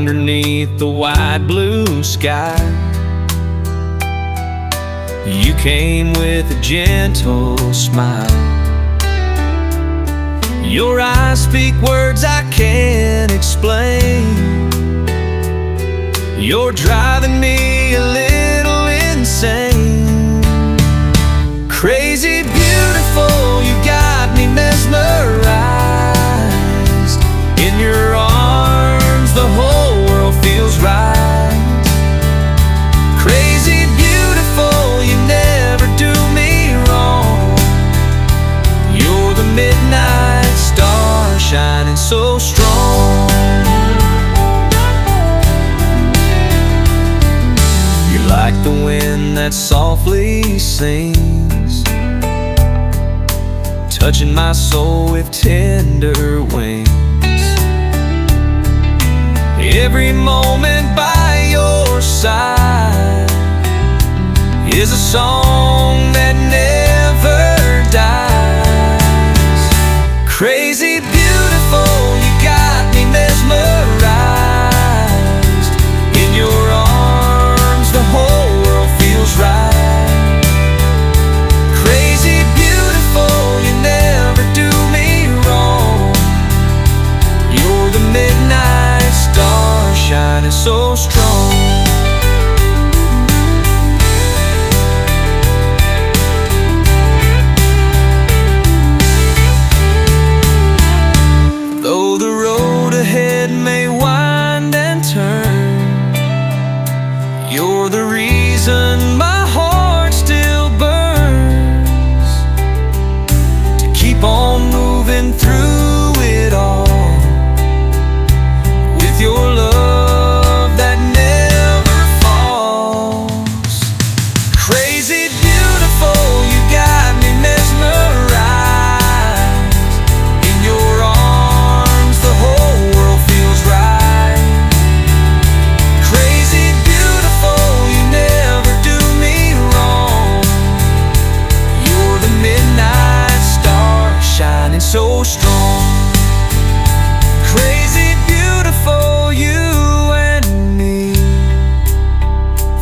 underneath the wide blue sky. You came with a gentle smile. Your eyes speak words I can't explain. You're driving me a little insane. Crazy beautiful, you got me mesmerized. In your arms the whole world feels right. Crazy beautiful, you never do me wrong. You're the midnight star shining so strong. You're like the wind that softly sings, touching my soul with tender wings. Every moment by your side is a song that never dies. Crazy beautiful, you got me mesmerized. In your arms the whole world feels right. Crazy beautiful, you never do me wrong. You're the midnight star shining so strong. Though the road ahead may wind and turn, you're the reason my heart still burns. To keep on moving through it all, with your love that never falls. Crazy beautiful, you got me mesmerized. In your arms the whole world feels right. Crazy beautiful, you never do me wrong. You're the midnight star shining so strong. Crazy beautiful, you and me,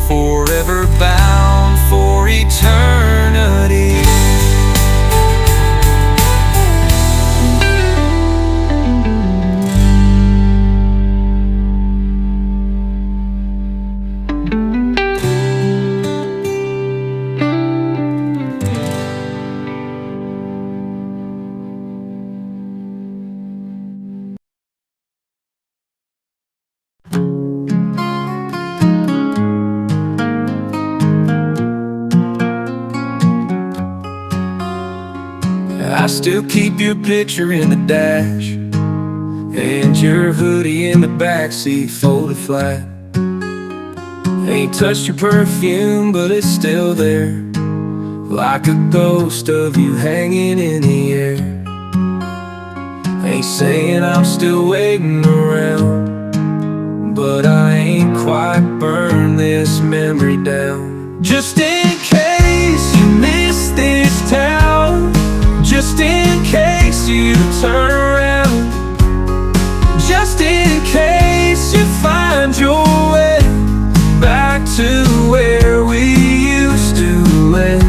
forever bound for eternity. I still keep your picture in the dash, and your hoodie in the backseat folded flat. Ain't touched your perfume, but it's still there, like a ghost of you hanging in the air. Ain't saying I'm still waiting around, but I ain't quite burned this memory down. Just in case you miss this town, just in case you turn around, just in case you find your way back to where we used to live.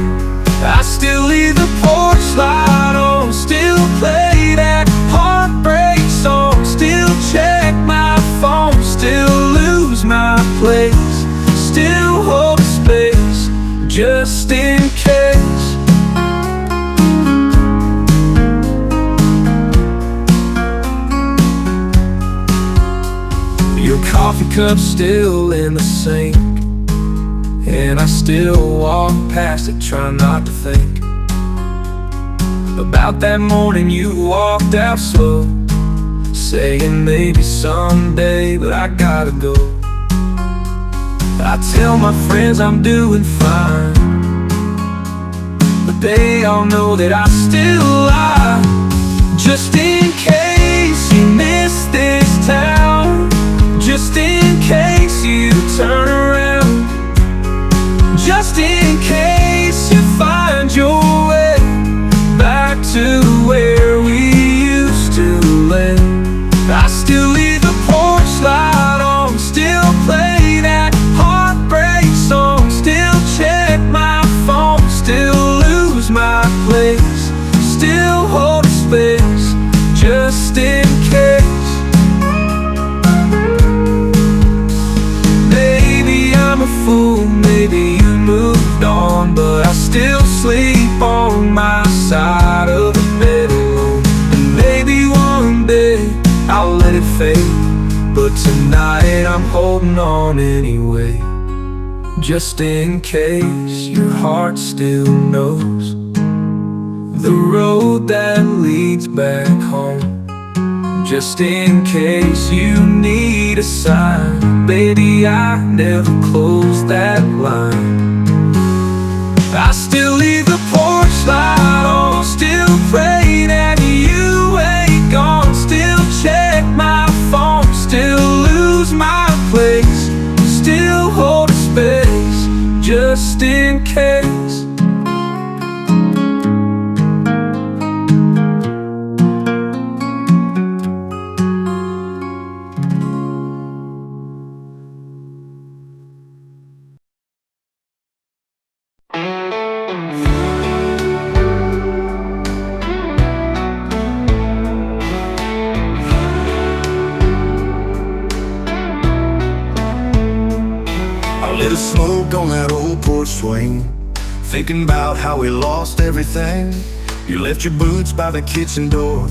I still leave the porch light on, still play that heartbreak song, still check my phone, still lose my place, still hold space, just in case. Your coffee cup's still in the sink, and I still walk past it, trying not to think about that morning you walked out slow, saying maybe someday, but I gotta go. I tell my friends I'm doing fine, but they all know that I still lie. Just in case you miss this town, just in case you turn around, just in case you find your way back to where we used to live. I still leave the porch light on, a fool, maybe you moved on, but I still sleep on my side of the bed alone. And maybe one day I'll let it fade, but tonight I'm holding on anyway. Just in case your heart still knows the road that leads back home. Just in case you need a sign, baby, I never closed that line. I still leave the porch light on, still pray that you ain't gone, still check my phone, still lose my place, still hold a space, just in case. Lit a smoke on that old porch swing, thinking about how we lost everything. You left your boots by the kitchen door,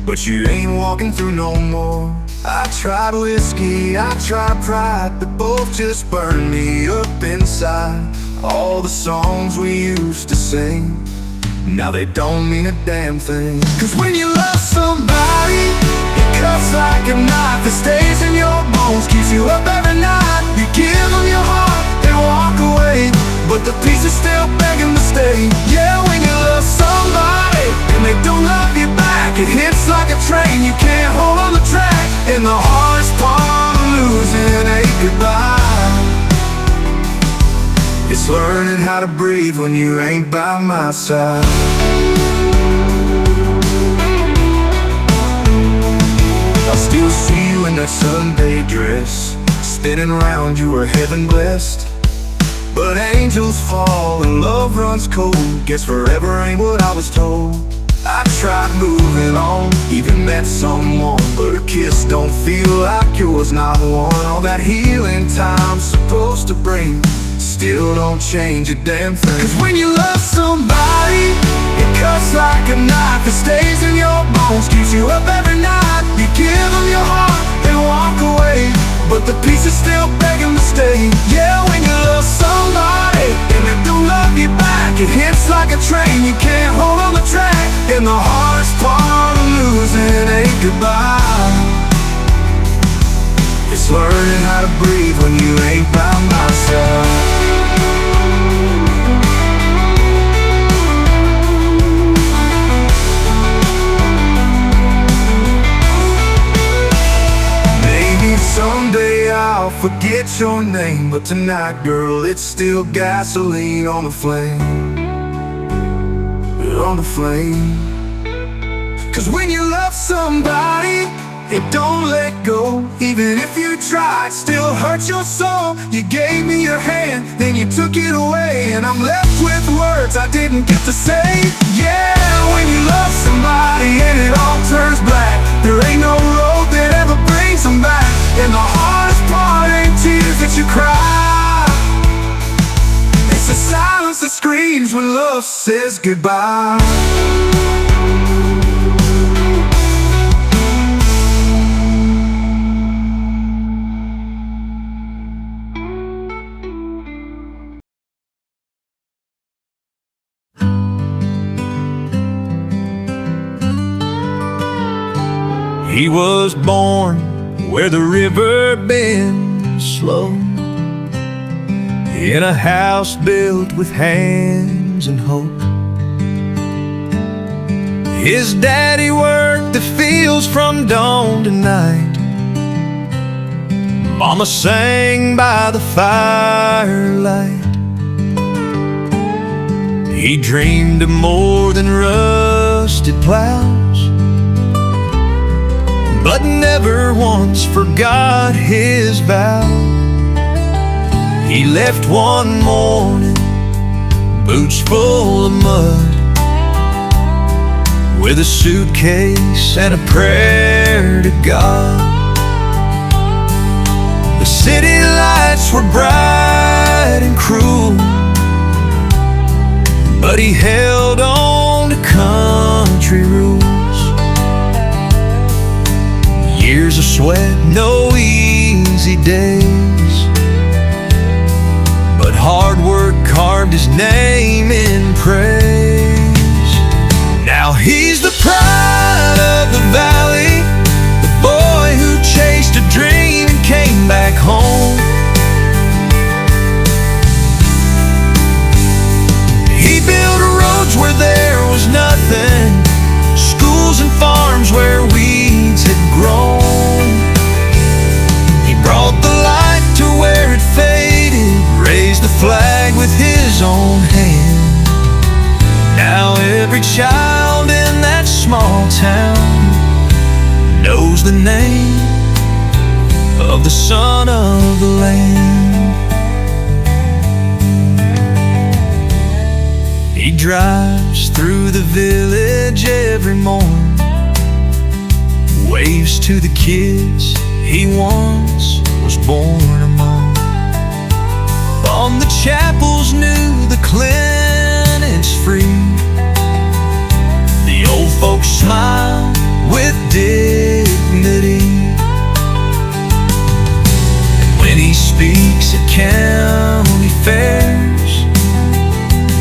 but you ain't walking through no more. I tried whiskey, I tried pride, but both just burned me up inside. All the songs we used to sing, now they don't mean a damn thing. Cause when you love somebody, it cuts like a knife that stays in your bones, keeps you up every night. You give them your heart, they walk away, but the pieces still begging to stay. Yeah, when you love somebody and they don't love you back, it hits like a train, you can't hold on the track. And the hardest part of losing ain't goodbye, it's learning how to breathe when you ain't by my side. I still see you in that Sunday dress, spinning around, you were heaven blessed. But angels fall and love runs cold, guess forever ain't what I was told. I tried moving on, even met someone, but a kiss don't feel like yours, not one. All that healing time's supposed to bring still don't change a damn thing. Cause when you love somebody, it cuts like a knife, it stays in your bones, keeps you up every night. You give them your heart, they walk away, but the pieces still begging to stay. Yeah, when you love somebody and they don't love you back, it hits like a train, you can't hold on the track. And the hardest part of losing ain't goodbye, it's learning how to breathe when you ain't by my side. Maybe someday I'll forget your name, but tonight, girl, it's still gasoline on the flame, on the flame. Cause when you love somebody, it don't let go, even if you try, it still hurts your soul. You gave me your hand, then you took it away, and I'm left with words I didn't get to say. Yeah, when you love somebody and it all turns black, there ain't no road that ever brings them back. And the hardest part ain't tears that you cry, it's the silence that screams when love says goodbye. He was born where the river bends slow, in a house built with hands and hope. His daddy worked the fields from dawn to night, Mama sang by the firelight. He dreamed of more than rusted plows, but never once forgot his vow. He left one morning, boots full of mud, with a suitcase and a prayer to God. The city lights were bright town knows the name of the son of the land. He drives through the village every morn, waves to the kids he once was born among. On the chapels new, the clinic's free, the old folks smile with dignity. And when he speaks at county fairs,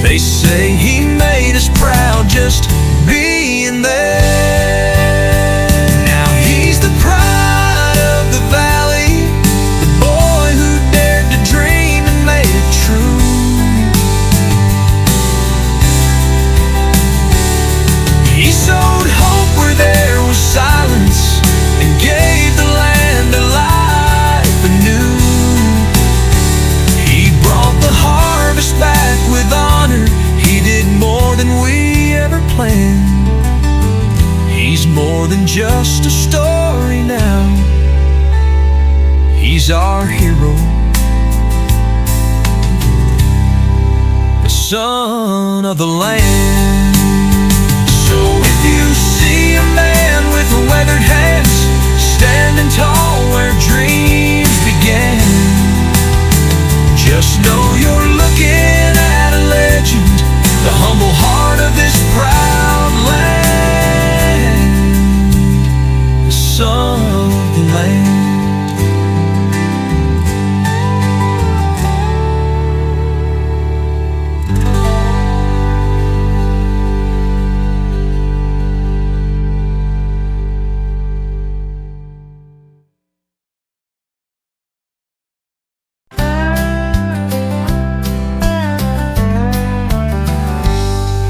they say he made us proud just being there. Now he's the pride of the valley, the boy who dared to dream and made it true. He sowed hope where there was silence and gave the land a life anew. He brought the harvest back with honor. He did more than we ever planned. He's more than just a story now. He's our hero, the son of the land. So if you see a man with weathered hands, standing tall where dreams began, just know you're looking at a legend, the humble heart of this proud land, the son of the land.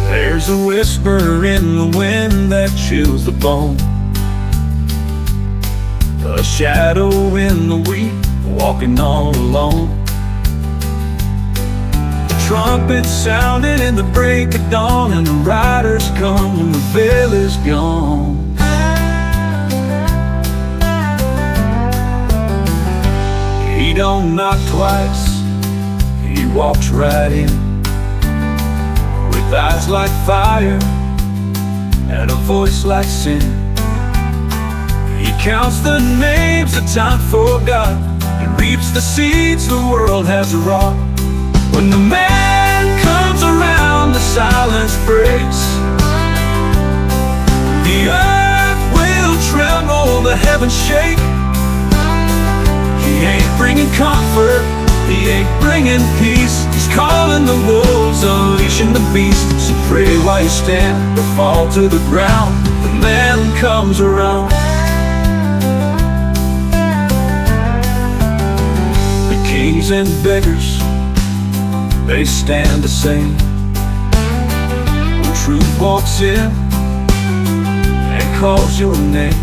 There's a whisper in the wind that chills the bone, a shadow in the wheat, walking all alone. The trumpet sounded in the break of dawn, and the riders come when the veil is gone. He don't knock twice, he walks right in, with eyes like fire and a voice like sin. He counts the names that time forgot, and reaps the seeds the world has wrought. When the man comes around, the silence breaks. The earth will tremble, the heavens shake. He ain't bringing comfort, he ain't bringing peace. He's calling the wolves, unleashing the beast. So pray while you stand or fall to the ground. The man comes around. The kings and beggars, they stand the same. When truth walks in and calls your name,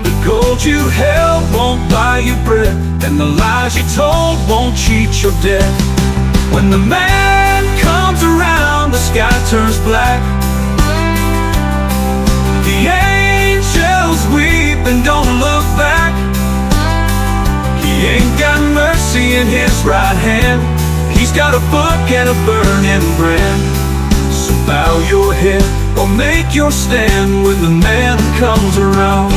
the gold you held won't buy you bread, and the lies you told won't cheat your debt. When the man comes around, the sky turns black. The angels weep and don't look back. He ain't got mercy in his right hand, he's got a book and a burning brand. So bow your head or make your stand when the man comes around.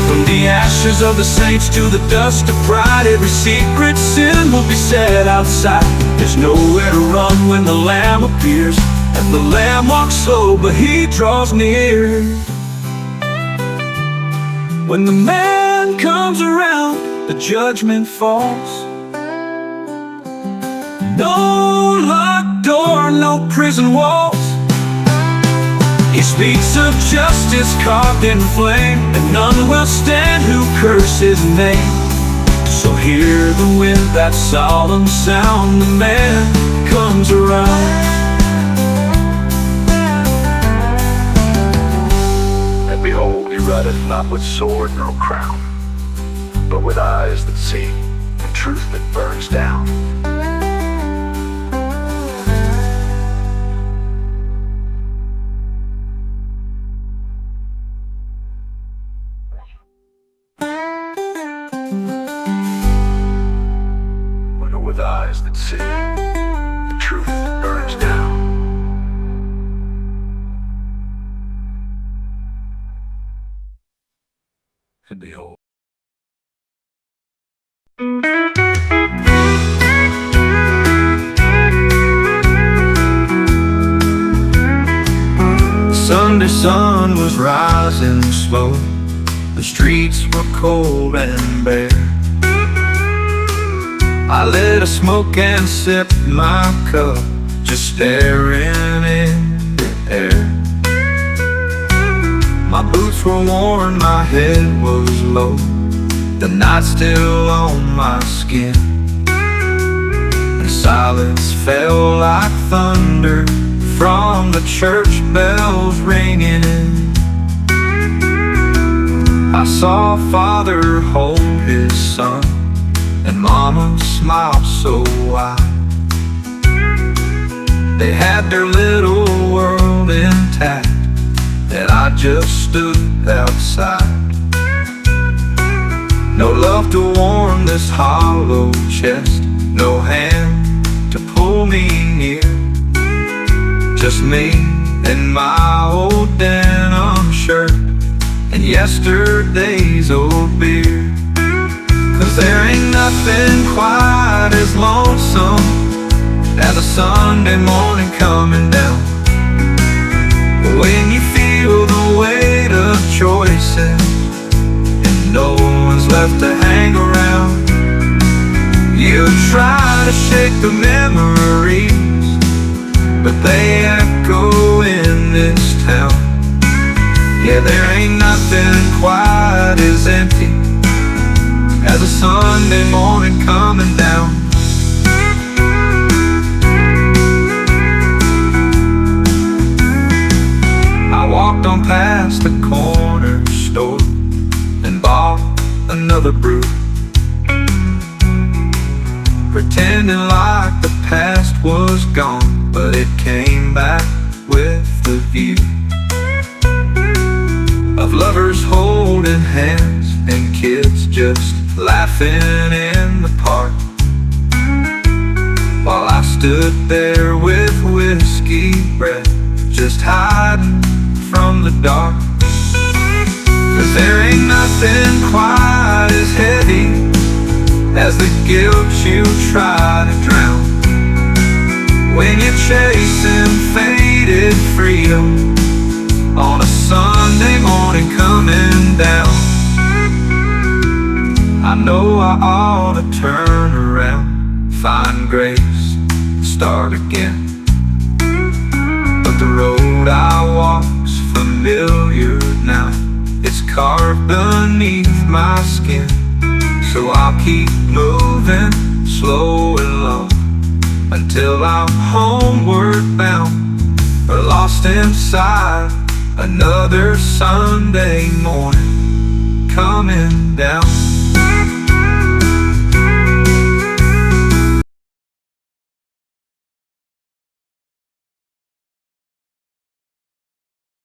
From the ashes of the saints to the dust of pride, every secret sin will be set outside. There's nowhere to run when the Lamb appears, and the Lamb walks slow, but he draws near. When the man comes around, the judgment falls. No locked door, no prison walls. He speaks of justice carved in flame, and none will stand who curse his name. So hear the wind, that solemn sound, the man comes around. And behold, he rideth not with sword nor crown, but with eyes that see, and truth that burns down. see. The truth burns down. And behold, Sunday sun was rising slow. The streets were cold and bare. I lit a smoke and sipped my cup, just staring in the air. My boots were worn, my head was low, the night still on my skin. And silence fell like thunder from the church bells ringing. I saw Father hold his son, and Mama smiled so wide. They had their little world intact, and I just stood outside. No love to warm this hollow chest, no hand to pull me near. Just me and my old denim shirt and yesterday's old beer. 'Cause there ain't nothing quite as lonesome as a Sunday morning coming down, when you feel the weight of choices and no one's left to hang around. You try to shake the memories, but they echo in this town. Yeah, there ain't nothing quite as empty as a Sunday morning coming down. I walked on past the corner store and bought another brew, pretending like the past was gone, but it came back with the view of lovers holding hands and kids just laughing in the park, while I stood there with whiskey breath, just hiding from the dark. 'Cause there ain't nothing quite as heavy as the guilt you try to drown, when you're chasing faded freedom on a Sunday morning coming down. I know I ought to turn around, find grace, start again, but the road I walk's familiar now. It's carved beneath my skin, so I'll keep moving slow and low until I'm homeward bound, or lost inside another Sunday morning coming down.